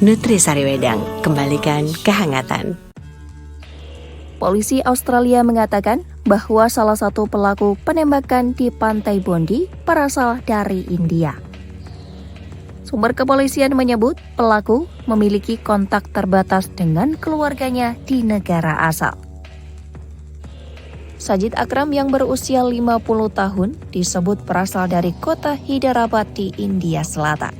Nutrisari Wedang, kembalikan kehangatan. Polisi Australia mengatakan bahwa salah satu pelaku penembakan di Pantai Bondi berasal dari India. Sumber kepolisian menyebut pelaku memiliki kontak terbatas dengan keluarganya di negara asal. Sajid Akram yang berusia 50 tahun disebut berasal dari kota Hyderabad di India Selatan.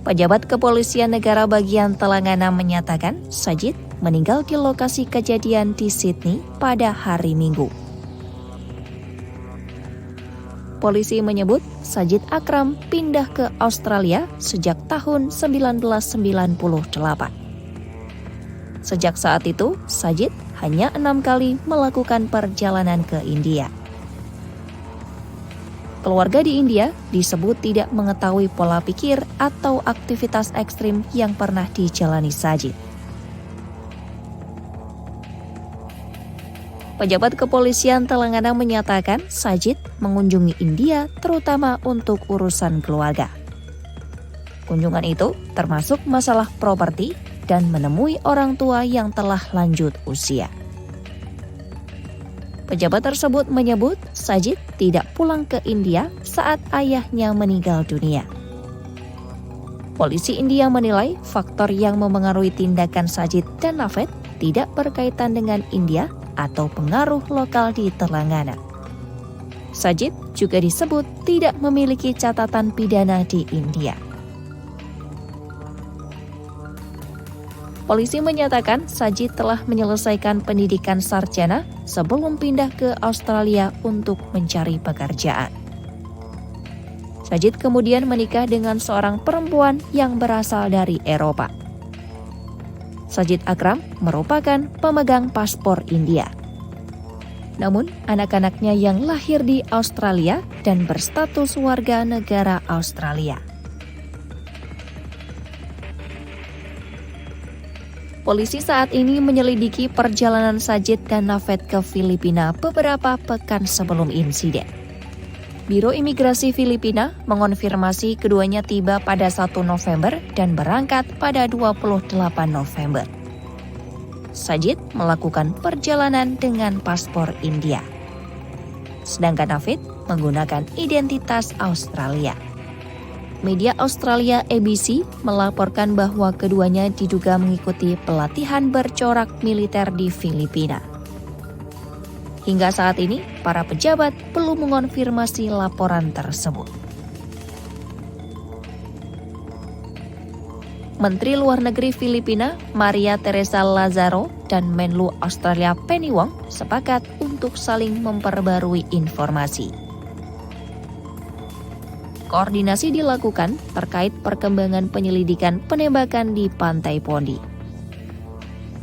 Pejabat kepolisian negara bagian Telangana menyatakan Sajid meninggal di lokasi kejadian di Sydney pada hari Minggu. Polisi menyebut Sajid Akram pindah ke Australia sejak tahun 1998. Sejak saat itu, Sajid hanya 6 kali melakukan perjalanan ke India. Keluarga di India disebut tidak mengetahui pola pikir atau aktivitas ekstrim yang pernah dijalani Sajid. Pejabat kepolisian Telangana menyatakan Sajid mengunjungi India terutama untuk urusan keluarga. Kunjungan itu termasuk masalah properti dan menemui orang tua yang telah lanjut usia. Pejabat tersebut menyebut Sajid tidak pulang ke India saat ayahnya meninggal dunia. Polisi India menilai faktor yang memengaruhi tindakan Sajid dan Naved tidak berkaitan dengan India atau pengaruh lokal di Telangana. Sajid juga disebut tidak memiliki catatan pidana di India. Polisi menyatakan Sajid telah menyelesaikan pendidikan sarjana sebelum pindah ke Australia untuk mencari pekerjaan. Sajid kemudian menikah dengan seorang perempuan yang berasal dari Eropa. Sajid Akram merupakan pemegang paspor India. Namun, anak-anaknya yang lahir di Australia dan berstatus warga negara Australia. Polisi saat ini menyelidiki perjalanan Sajid dan Naved ke Filipina beberapa pekan sebelum insiden. Biro Imigrasi Filipina mengonfirmasi keduanya tiba pada 1 November dan berangkat pada 28 November. Sajid melakukan perjalanan dengan paspor India. Sedangkan Naved menggunakan identitas Australia. Media Australia ABC melaporkan bahwa keduanya diduga mengikuti pelatihan bercorak militer di Filipina. Hingga saat ini, para pejabat belum mengonfirmasi laporan tersebut. Menteri Luar Negeri Filipina, Maria Teresa Lazaro, dan Menlu Australia Penny Wong sepakat untuk saling memperbarui informasi. Koordinasi dilakukan terkait perkembangan penyelidikan penembakan di Pantai Bondi.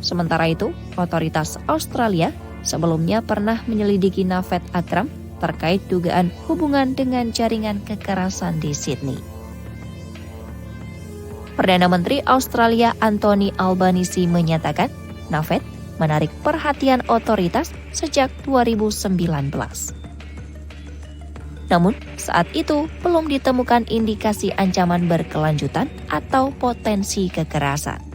Sementara itu, otoritas Australia sebelumnya pernah menyelidiki Naved Akram terkait dugaan hubungan dengan jaringan kekerasan di Sydney. Perdana Menteri Australia Anthony Albanese menyatakan Naved menarik perhatian otoritas sejak 2019. Namun, saat itu belum ditemukan indikasi ancaman berkelanjutan atau potensi kekerasan.